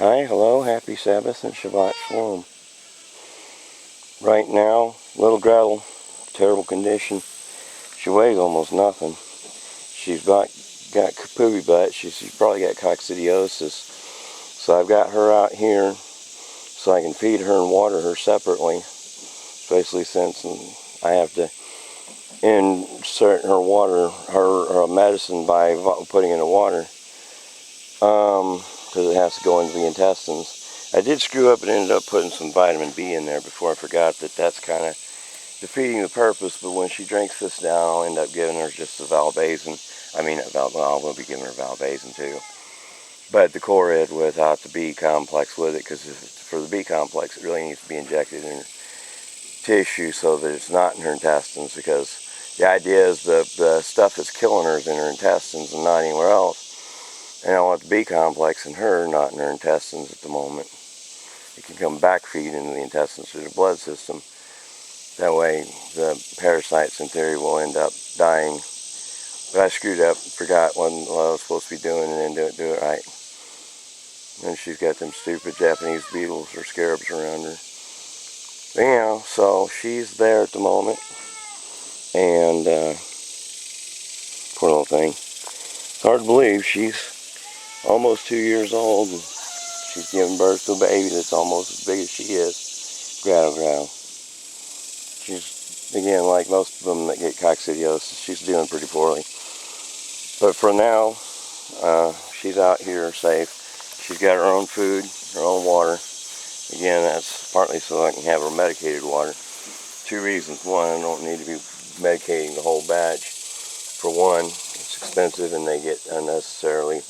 Hi, hello, happy Sabbath and Shabbat Shalom. Right now, little Gretel, terrible condition. She weighs almost nothing. She's got poopy butt. She's probably got coccidiosis. So I've got her out here so I can feed her and water her separately. Especially since I have to insert her water, her medicine by putting in the water. Because it has to go into the intestines. I did screw up and ended up putting some vitamin B in there before I forgot that that's kind of defeating the purpose, but when she drinks this down, I'll end up giving her just the valbazin. I will be giving her valbazin too. But the Corid without the B complex with it, because for the B complex it really needs to be injected in her tissue so that it's not in her intestines, because the idea is the stuff that's killing her is in her intestines and not anywhere else. And I want the B complex in her, not in her intestines at the moment. It can come back feed into the intestines through the blood system. That way the parasites in theory will end up dying. But I screwed up, forgot what I was supposed to be doing, and didn't do it right. And she's got them stupid Japanese beetles or scarabs around her. But anyhow, so she's there at the moment. And poor little thing. It's hard to believe she's almost 2 years old, and she's giving birth to a baby that's almost as big as she is. Gretel. She's, again, like most of them that get coccidiosis, she's doing pretty poorly. But for now, she's out here safe. She's got her own food, her own water. Again, that's partly so I can have her medicated water. 2 reasons. One, I don't need to be medicating the whole batch. For one, it's expensive and they get unnecessarily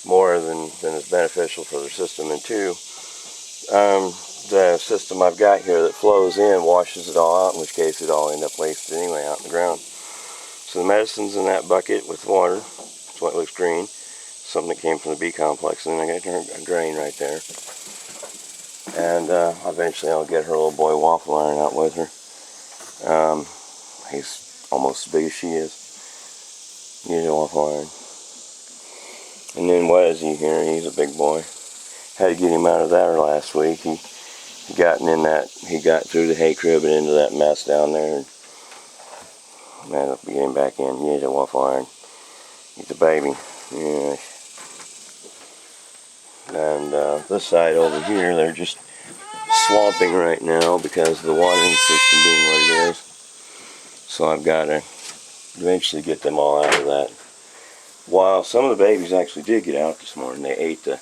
more than is beneficial for their system. And two, the system I've got here that flows in washes it all out, in which case it all end up wasted anyway out in the ground. So the medicine's in that bucket with water. That's why it looks green. Something that came from the B complex, and then I got a drain right there. And eventually I'll get her little boy waffle iron out with her. He's almost as big as she is. Use a waffle iron. And then what is he here? He's a big boy. Had to get him out of there last week. He got through the hay crib and into that mess down there. And man, I'll be getting back in. He's a waffle iron. He's a baby. Yeah. And this side over here, they're just swamping right now because of the watering system being what it is. So I've got to eventually get them all out of that. While some of the babies actually did get out this morning, they ate the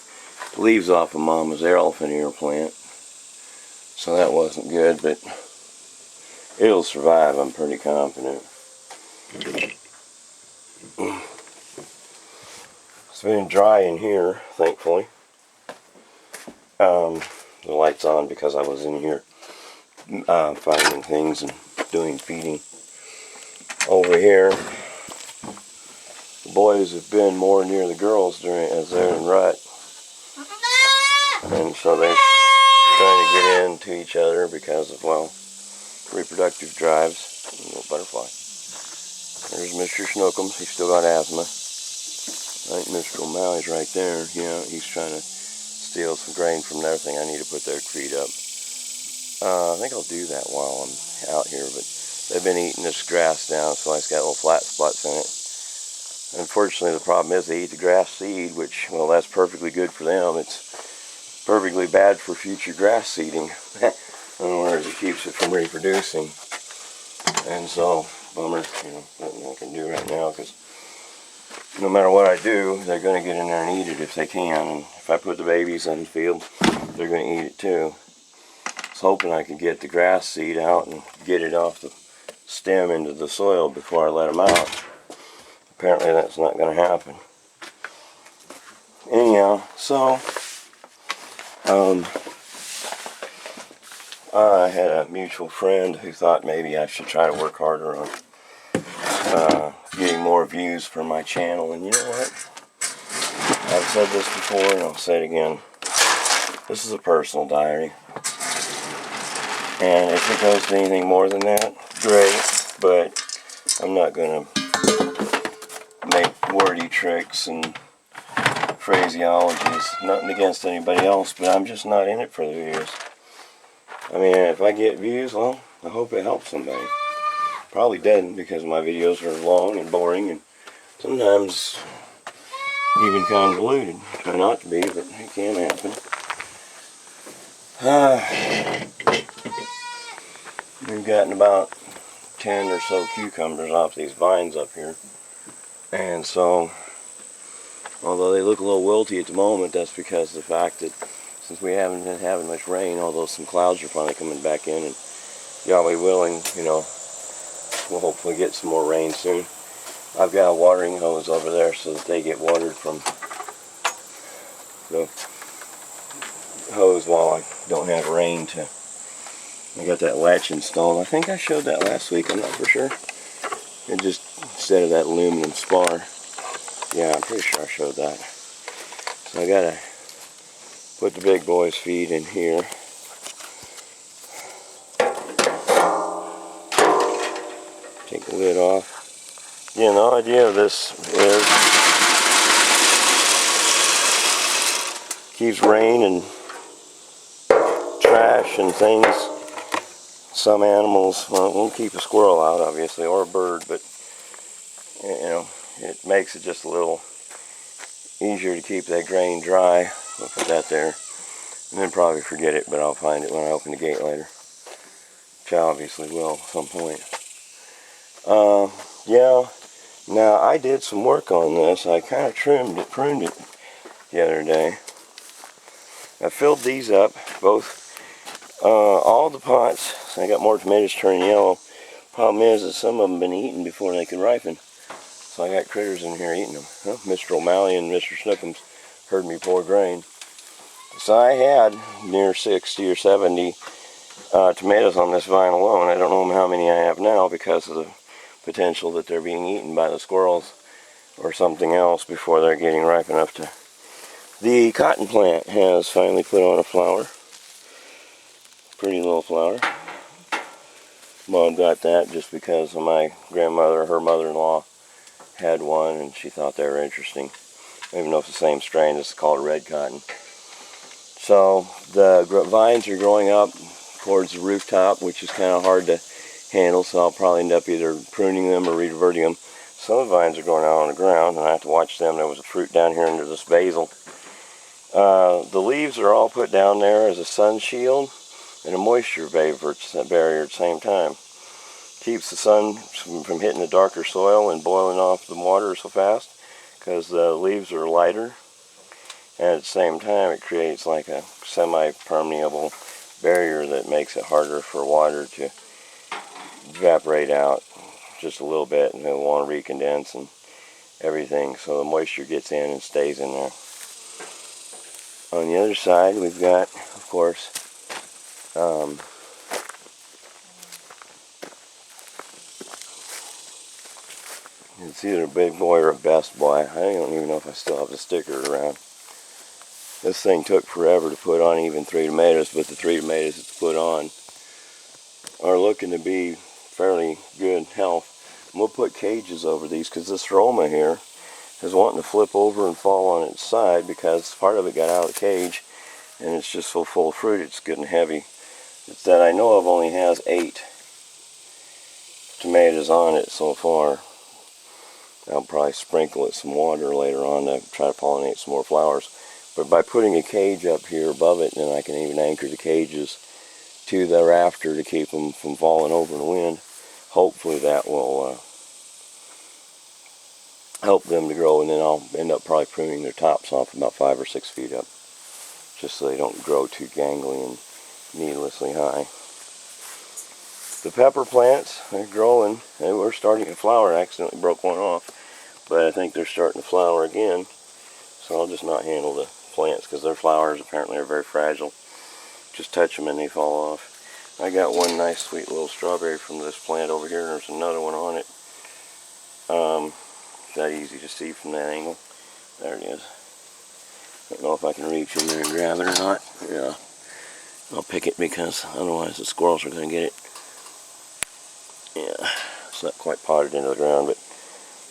leaves off of Mama's elephant ear plant. So that wasn't good, but it'll survive, I'm pretty confident. It's been dry in here, thankfully. The light's on because I was in here finding things and doing feeding. Over here, the boys have been more near the girls as they're in rut. And so they're trying to get into each other because of, well, reproductive drives. Little butterfly. There's Mr. Snookums. He's still got asthma. I think Mr. O'Malley's right there. Yeah, he's trying to steal some grain from everything. I need to put their feet up. I think I'll do that while I'm out here, but they've been eating this grass down, so it's got little flat spots in it. Unfortunately, the problem is they eat the grass seed, which, well, that's perfectly good for them. It's perfectly bad for future grass seeding. In other words, it keeps it from reproducing. And so, bummer, nothing I can do right now, because no matter what I do, they're going to get in there and eat it if they can. And if I put the babies in the field, they're going to eat it too. I was hoping I could get the grass seed out and get it off the stem into the soil before I let them out. Apparently that's not going to happen. Anyhow, so I had a mutual friend who thought maybe I should try to work harder on getting more views for my channel, and you know what? I've said this before and I'll say it again. This is a personal diary. And if it goes to anything more than that, great, but I'm not going to make wordy tricks and phraseology is nothing against anybody else, but I'm just not in it for the views. I mean, if I get views, well, I hope it helps somebody. Probably doesn't, because my videos are long and boring and sometimes even convoluted. Try not to be, but it can happen. We've gotten about 10 or so cucumbers off these vines up here. And so, although they look a little wilty at the moment, that's because of the fact that since we haven't been having much rain, although some clouds are finally coming back in, and Yahweh willing, you know, we'll hopefully get some more rain soon. I've got a watering hose over there so that they get watered from the hose while I don't have rain to. I got that latch installed. I think I showed that last week, I'm not for sure. It just, instead of that aluminum spar. Yeah, I'm pretty sure I showed that. So I gotta put the big boy's feed in here. Take the lid off. Yeah, the idea of this is keeps rain and trash and things. Some animals, well, it won't keep a squirrel out, obviously, or a bird, but you know, it makes it just a little easier to keep that grain dry. I'll put that there, and then probably forget it, but I'll find it when I open the gate later, which I obviously will at some point. Yeah, now I did some work on this. I kind of pruned it the other day. I filled these up, both, all the pots. I got more tomatoes turning yellow. Problem is that some of them have been eaten before they could ripen. So I got critters in here eating them. Well, Mr. O'Malley and Mr. Snookums heard me pour grain. So I had near 60 or 70 tomatoes on this vine alone. I don't know how many I have now because of the potential that they're being eaten by the squirrels or something else before they're getting ripe enough to. The cotton plant has finally put on a flower. Pretty little flower. Mom got that just because of my grandmother, her mother-in-law had one, and she thought they were interesting. I don't even know if it's the same strain. It's called red cotton. So the vines are growing up towards the rooftop, which is kind of hard to handle, so I'll probably end up either pruning them or reverting them. Some of the vines are growing out on the ground, and I have to watch them. There was a fruit down here under this basil. The leaves are all put down there as a sun shield and a moisture barrier at the same time. Keeps the sun from hitting the darker soil and boiling off the water so fast, because the leaves are lighter, and at the same time it creates like a semi-permeable barrier that makes it harder for water to evaporate out just a little bit, and it'll want to recondense and everything, so the moisture gets in and stays in there. On the other side we've got, of course, it's either a big boy or a best boy. I don't even know if I still have the sticker around. This thing took forever to put on, even 3 tomatoes, but the 3 tomatoes it's put on are looking to be fairly good health. And we'll put cages over these because this Roma here is wanting to flip over and fall on its side because part of it got out of the cage and it's just so full of fruit it's getting heavy. It's that I know of only has 8 tomatoes on it so far. I'll probably sprinkle it some water later on to try to pollinate some more flowers. But by putting a cage up here above it, then I can even anchor the cages to the rafter to keep them from falling over in the wind. Hopefully that will help them to grow, and then I'll end up probably pruning their tops off about 5 or 6 feet up, just so they don't grow too gangly and needlessly high. The pepper plants are growing. They were starting to flower. I accidentally broke one off, but I think they're starting to flower again. So I'll just not handle the plants because their flowers apparently are very fragile. Just touch them and they fall off. I got one nice sweet little strawberry from this plant over here, and there's another one on it. It's not easy to see from that angle. There it is. I don't know if I can reach in there and grab it or not. Yeah, I'll pick it because otherwise the squirrels are going to get it. Yeah, it's not quite potted into the ground, but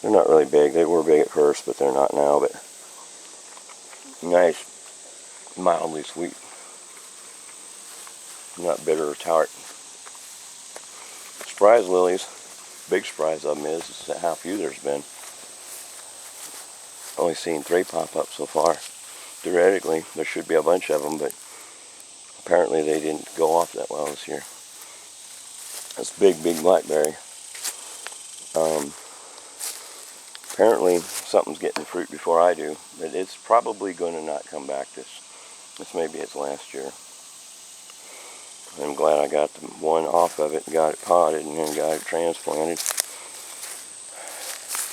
they're not really big. They were big at first, but they're not now. But Nice, mildly sweet. Not bitter or tart. Surprise lilies. Big surprise of them is how few there's been. Only seen 3 pop up so far. Theoretically, there should be a bunch of them, but apparently they didn't go off that well this year. That's big blackberry. Apparently something's getting fruit before I do, but it's probably going to not come back this may be its last year. I'm glad I got the one off of it and got it potted and then got it transplanted,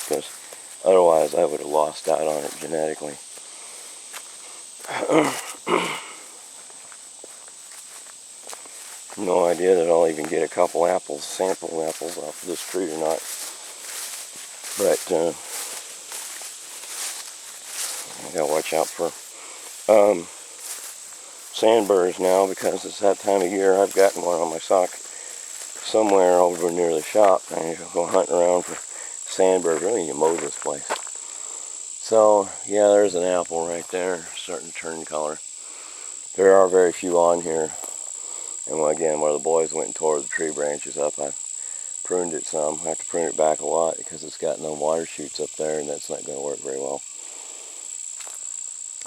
because otherwise I would have lost out on it genetically. No idea that I'll even get a couple apples, sample apples off of this tree or not. But I gotta watch out for sandburrs now, because it's that time of year. I've gotten one on my sock somewhere over near the shop. I need to go hunting around for sandburrs. Really need to mow this place. So yeah, there's an apple right there, starting to turn color. There are very few on here. And again, where the boys went and tore the tree branches up, I pruned it some. I have to prune it back a lot because it's got no water shoots up there, and that's not going to work very well.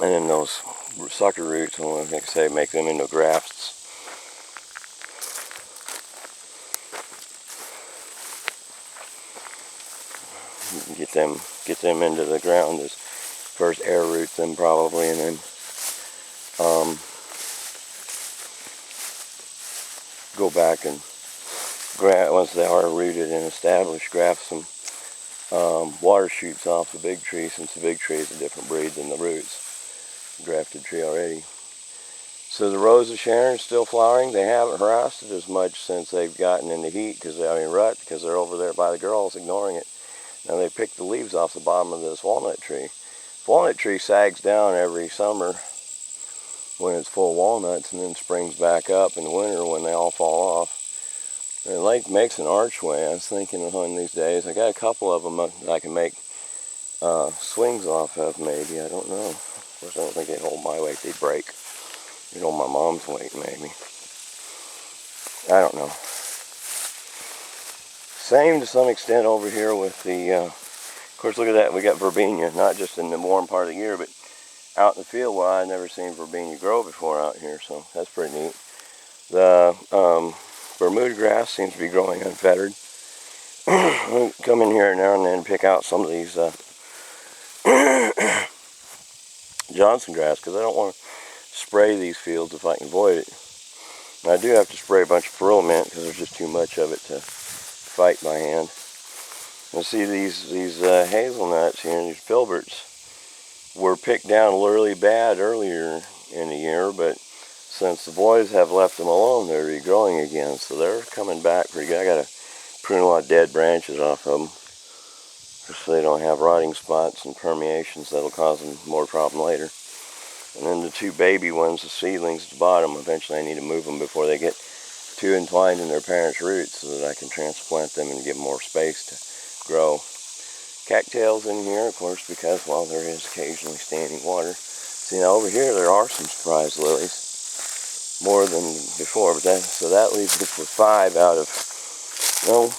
And then those sucker roots, like I say, make them into grafts. You can get them into the ground as first air root them probably, and then go back and once they are rooted and established, graft some water shoots off the big tree, since the big tree is a different breed than the roots. Grafted tree already. So the Rose of Sharon's still flowering. They haven't harassed it as much since they've gotten in the heat, because rut, because they're over there by the girls ignoring it. Now they picked the leaves off the bottom of this walnut tree. The walnut tree sags down every summer when it's full of walnuts, and then springs back up in the winter when they all fall off. And it makes an archway. I was thinking of one of these days. I got a couple of them that I can make swings off of, maybe. I don't know. Of course, I don't think they'd hold my weight. They'd break. They'd hold my mom's weight, maybe. I don't know. Same to some extent over here with the, of course, look at that. We got verbena, not just in the warm part of the year, but out in the field where I've never seen verbena grow before out here, so that's pretty neat. The Bermuda grass seems to be growing unfettered. I'll come in here now and then and pick out some of these Johnson grass, because I don't want to spray these fields if I can avoid it. And I do have to spray a bunch of pearl mint because there's just too much of it to fight by hand. And see, these hazelnuts here, these filberts, were picked down really bad earlier in the year, but since the boys have left them alone, they're regrowing again, so they're coming back pretty good. I gotta prune a lot of dead branches off of them, just so they don't have rotting spots and permeations that'll cause them more problem later. And then the 2 baby ones, the seedlings at the bottom, eventually I need to move them before they get too entwined in their parents' roots, so that I can transplant them and give them more space to grow. Cattails in here, of course, because, well, there is occasionally standing water. See, now over here there are some surprise lilies, more than before, but so that leaves us with 5 out of, no,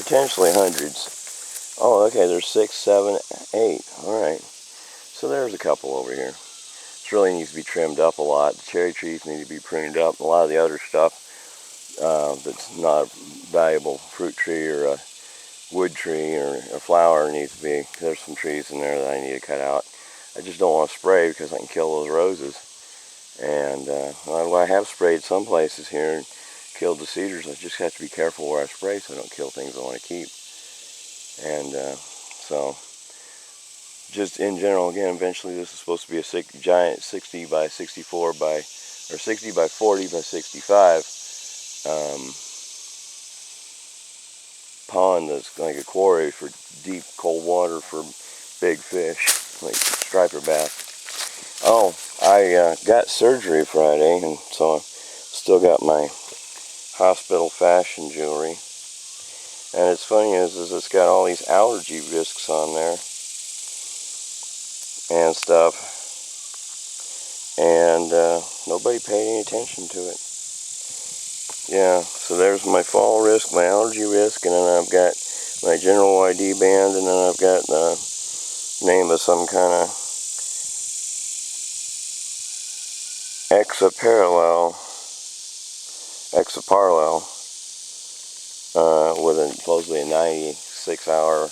potentially hundreds. Oh, okay, there's 6, 7, 8. All right, so there's a couple over here. This really needs to be trimmed up a lot. The cherry trees need to be pruned up. A lot of the other stuff that's not a valuable fruit tree or a wood tree or a flower needs to be. There's some trees in there that I need to cut out. I just don't want to spray because I can kill those roses. And well, I have sprayed some places here and killed the cedars. I just have to be careful where I spray so I don't kill things I want to keep. And so, just in general, again, eventually this is supposed to be a giant 60 by 64 by, or 60 by 40 by 65 pond that's like a quarry for deep cold water for big fish, like striper bass. Oh, I got surgery Friday, and so I still got my hospital fashion jewelry. And it's funny is it's got all these allergy risks on there and stuff. and nobody paid any attention to it. Yeah, so there's my fall risk, my allergy risk, and then I've got my general ID band, and then I've got the name of some kind of exaparallel with supposedly a 96-hour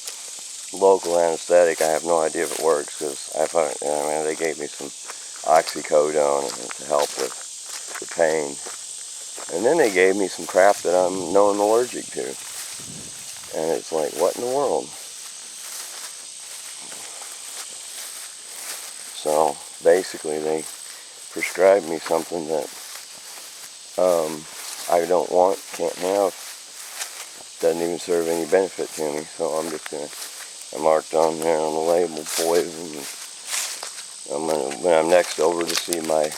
local anesthetic. I have no idea if it works, because they gave me some oxycodone to help with the pain, and then they gave me some crap that I'm known allergic to, and it's like, what in the world? So basically they prescribed me something that I don't want, can't have, doesn't even serve any benefit to me. So I'm just gonna, I marked on there on the label, poison. When I'm next over to see my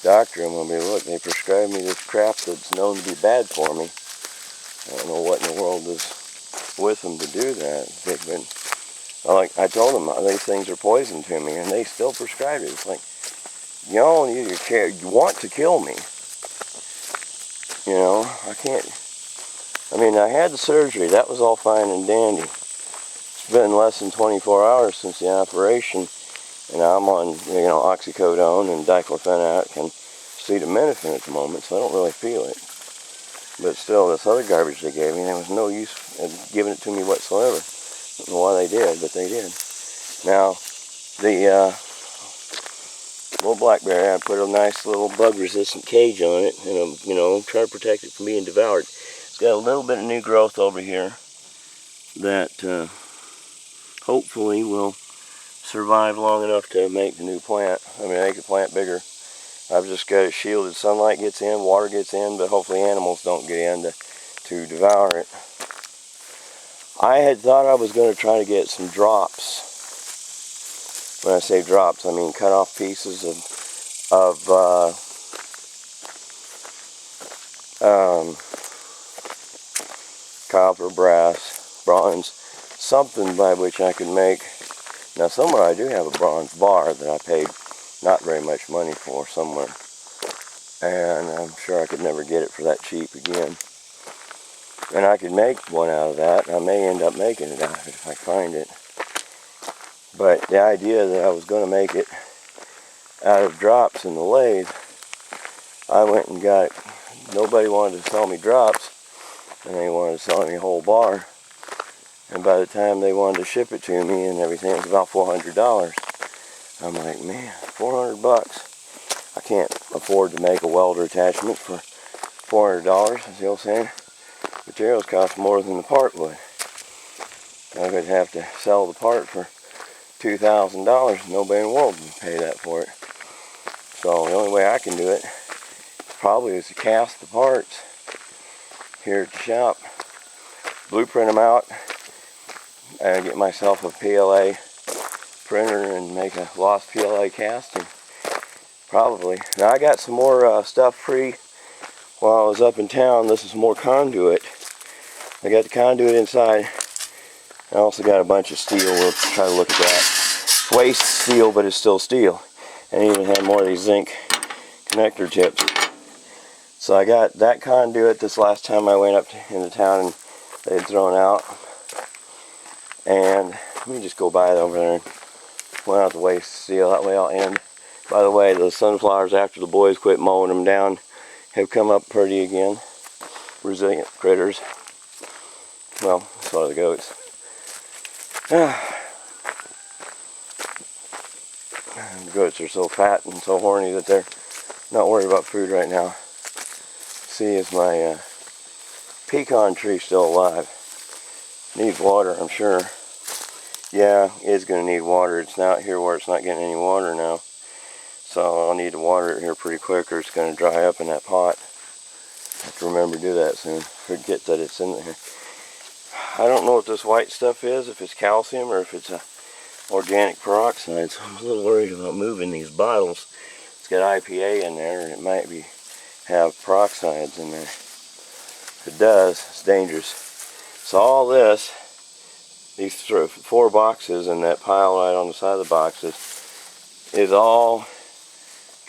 doctor, I'm gonna be, look, they prescribed me this crap that's known to be bad for me. I don't know what in the world is with them to do that. Like I told them, these things are poison to me, and they still prescribe it. It's like, you want to kill me. You know, I can't. I mean, I had the surgery. That was all fine and dandy. It's been less than 24 hours since the operation, and I'm on, oxycodone and diclofenac and acetaminophen at the moment, so I don't really feel it. But still, this other garbage they gave me, there was no use in giving it to me whatsoever. I don't know why they did, but they did. Now, the little blackberry, I put a nice little bug-resistant cage on it, and try to protect it from being devoured. It's got a little bit of new growth over here that hopefully will survive long enough to make the new plant. Make the plant bigger. I've just got it shielded. Sunlight gets in, water gets in, but hopefully animals don't get in to devour it. I had thought I was going to try to get some drops. When I say drops, I mean cut off pieces of copper, brass, bronze, something by which I could make. Now somewhere I do have a bronze bar that I paid not very much money for somewhere, and I'm sure I could never get it for that cheap again. And I could make one out of that. I may end up making it out of it if I find it. But the idea that I was going to make it out of drops in the lathe, I went and got it. Nobody wanted to sell me drops, and they wanted to sell me a whole bar. And by the time they wanted to ship it to me and everything, it was about $400. I'm like, man, $400. I can't afford to make a welder attachment for $400. You know what I'm saying? Materials cost more than the part would. I would have to sell the part for $2,000. Nobody in the world would pay that for it. So the only way I can do it probably is to cast the parts here at the shop, blueprint them out, and get myself a PLA printer and make a lost PLA casting. Probably. Now I got some more stuff free while I was up in town. This is more conduit. I got the conduit inside. I also got a bunch of steel. We'll try to look at that. It's waste steel, but it's still steel. And even had more of these zinc connector tips. So I got that conduit this last time I went up into town and they had thrown out. And let me just go by it over there and point out the waste steel. That way I'll end. By the way, the sunflowers, after the boys quit mowing them down, have come up pretty again. Resilient critters. Well, so are the goats. The goats are so fat and so horny that they're not worried about food right now. See, is my pecan tree still alive? Needs water, I'm sure. Yeah, it's going to need water. It's not here where it's not getting any water now. So I'll need to water it here pretty quick or it's going to dry up in that pot. I have to remember to do that soon. Forget that it's in there. I don't know what this white stuff is, if it's calcium or if it's organic peroxide. So I'm a little worried about moving these bottles. It's got IPA in there and it might have peroxides in there. If it does, it's dangerous. So all this, these 4 boxes and that pile right on the side of the boxes, is all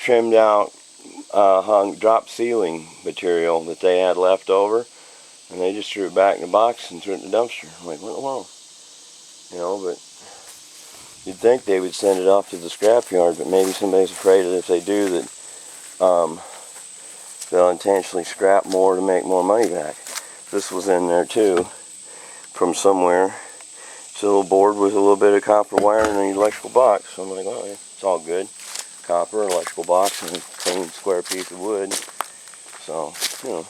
trimmed out hung drop ceiling material that they had left over, and they just threw it back in the box and threw it in the dumpster. I'm like, what in the world? You know, but you'd think they would send it off to the scrapyard, but maybe somebody's afraid that if they do that, they'll intentionally scrap more to make more money back. This was in there too, from somewhere. It's a little board with a little bit of copper wire and an electrical box. So I'm like, oh, yeah, it's all good. Copper, electrical box, and a clean square piece of wood. So, you know,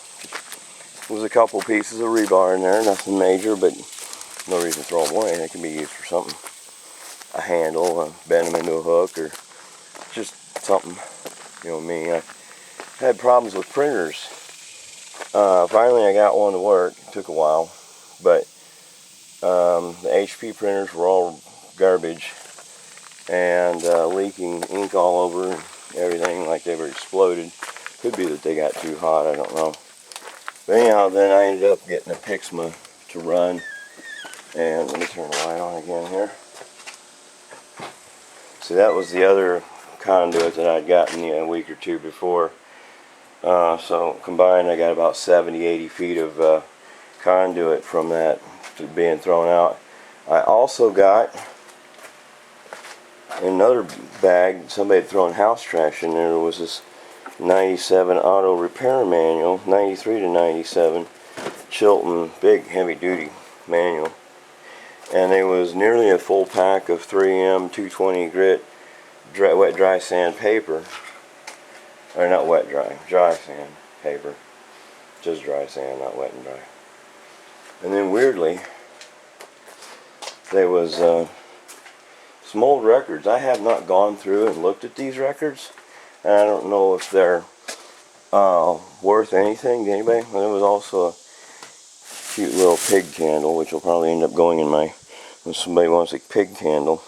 there was a couple pieces of rebar in there, nothing major, but no reason to throw them away. They can be used for something. A handle, bend them into a hook, or just something. You know me, I had problems with printers. Finally I got one to work. It took a while, but the HP printers were all garbage and leaking ink all over and everything, like they were exploded. Could be that they got too hot, I don't know. But anyhow, then I ended up getting a Pixma to run. And let me turn the light on again here. See, that was the other conduit that I'd gotten a week or two before. So combined I got about 70-80 feet of conduit from that being thrown out. I also got another bag. Somebody had thrown house trash in there. There was this 97 auto repair manual, 93 to 97 Chilton, big heavy duty manual, and there was nearly a full pack of 3M 220 grit wet dry sand paper, or not wet dry sand paper, just dry sand, not wet and dry. And then weirdly there was some old records. I have not gone through and looked at these records, and I don't know if they're worth anything to anybody. But there was also a cute little pig candle, which will probably end up going in my, if somebody wants a pig candle.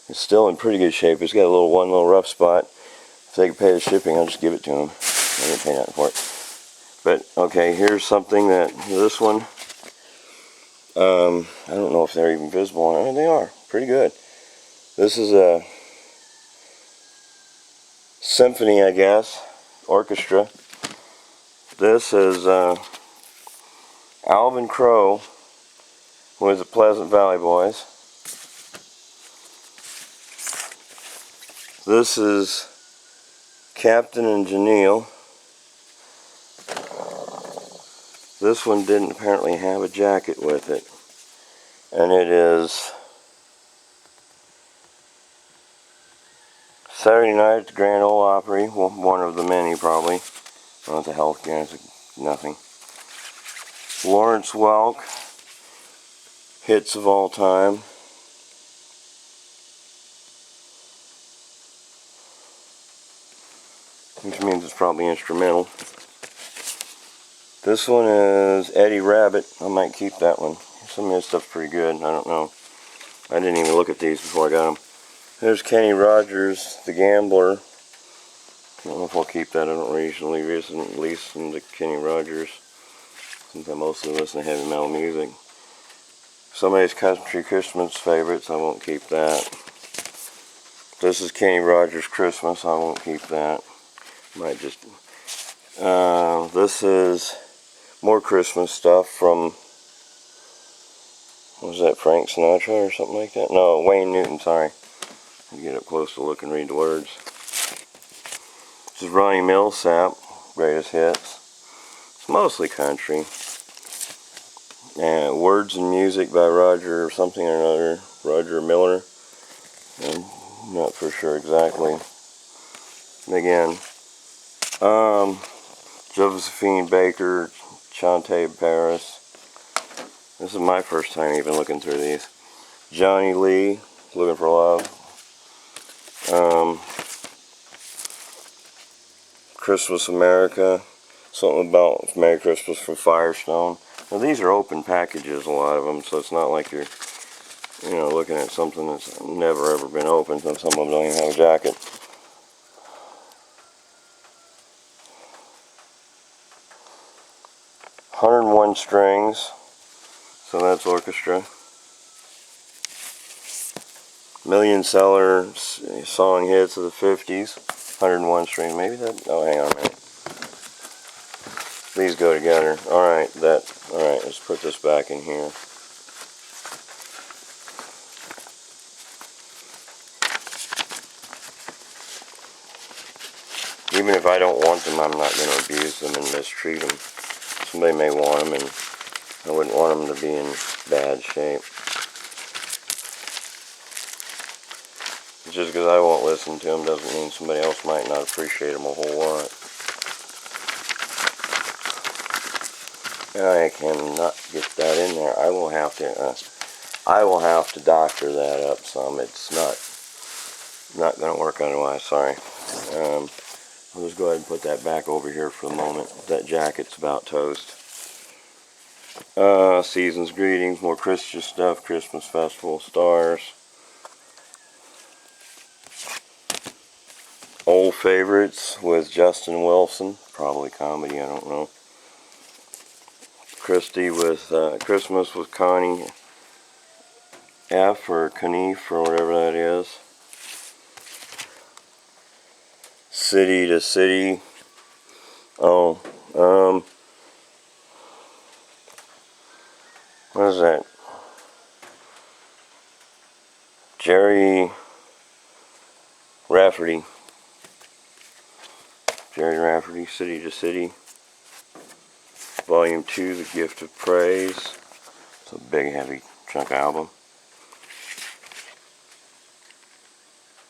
It's still in pretty good shape. It's got one little rough spot. If they can pay the shipping, I'll just give it to them. I didn't pay nothing for it. But okay, here's something that this one. I don't know if they're even visible. I mean, they are pretty good. This is a symphony, I guess, orchestra. This is Alvin Crow with the Pleasant Valley Boys. This is Captain and Janelle. This one didn't apparently have a jacket with it, and it is Saturday Night at the Grand Ole Opry, well, one of the many probably. Oh, it's a health care, it's nothing. Lawrence Welk, hits of all time. Which means it's probably instrumental. This one is Eddie Rabbit. I might keep that one. Some of this stuff's pretty good. I don't know. I didn't even look at these before I got them. There's Kenny Rogers, the Gambler. I don't know if I'll keep that. I don't usually listen to Kenny Rogers, since I mostly listen to heavy metal music. Somebody's country Christmas favorites. I won't keep that. This is Kenny Rogers Christmas. I won't keep that. Might just. This is more Christmas stuff from, what was that, Frank Sinatra or something like that? No, Wayne Newton, sorry. I get up close to look and read the words. This is Ronnie Millsap, greatest hits. It's mostly country. And Words and Music by Roger something or another, Roger Miller. I'm not for sure exactly. And again, Josephine Baker, Chante Paris. This is my first time even looking through these. Johnny Lee, Looking for Love. Christmas America, something about Merry Christmas from Firestone. Now these are open packages, a lot of them, so it's not like you're, looking at something that's never ever been opened. Some of them don't even have a jacket. "101 Strings," so that's orchestra. Million seller song hits of the 50s. 101 strings. Maybe that, oh, hang on a minute. These go together. Alright, alright, let's put this back in here. Even if I don't want them, I'm not going to abuse them and mistreat them. Somebody may want them, and I wouldn't want them to be in bad shape. Just because I won't listen to them doesn't mean somebody else might not appreciate them a whole lot. I cannot get that in there. I will have to doctor that up some. It's not going to work otherwise. Sorry. I'll just go ahead and put that back over here for the moment. That jacket's about toast. Season's greetings, more Christian stuff, Christmas festival stars. Old favorites with Justin Wilson, probably comedy, I don't know. Christy with Christmas with Connie F or Knief or whatever that is. City to City. Oh, what is that? Jerry Rafferty. Jerry Rafferty, City to City. Volume 2, The Gift of Praise. It's a big, heavy chunk album.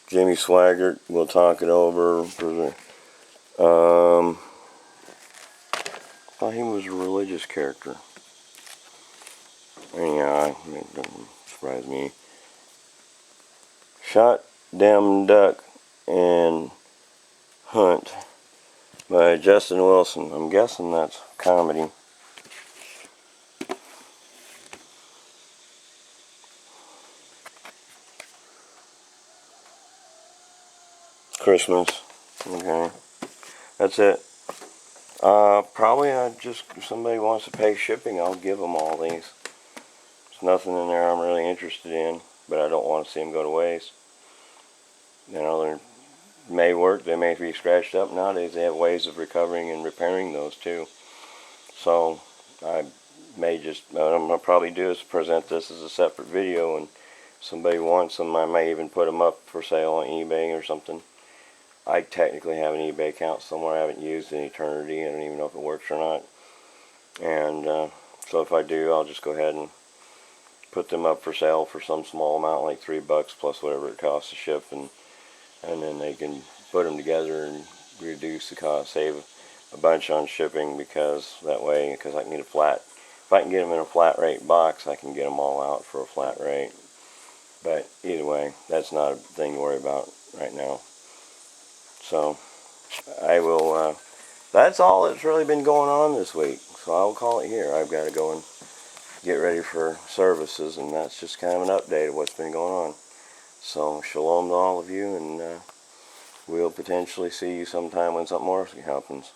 Jimmy Swaggart, We'll Talk It Over. I thought he was a religious character. Anyhow, it doesn't surprise me. Shot Dem Duck and Hunt by Justin Wilson. I'm guessing that's comedy. Christmas. Okay. That's it. Probably if somebody wants to pay shipping, I'll give them all these. There's nothing in there I'm really interested in, but I don't want to see them go to waste. You know, they may work, they may be scratched up. Nowadays they have ways of recovering and repairing those too. So I may what I'm going to probably do is present this as a separate video, and if somebody wants them, I may even put them up for sale on eBay or something. I technically have an eBay account somewhere I haven't used in eternity. I don't even know if it works or not. And so if I do, I'll just go ahead and put them up for sale for some small amount, like $3 plus whatever it costs to ship, and then they can put them together and reduce the cost, save a bunch on shipping, because that way, because I can get if I can get them in a flat rate box, I can get them all out for a flat rate. But either way, that's not a thing to worry about right now. So I will, that's all that's really been going on this week. So I'll call it here. I've got to go and get ready for services, and that's just kind of an update of what's been going on. So shalom to all of you, and we'll potentially see you sometime when something more happens.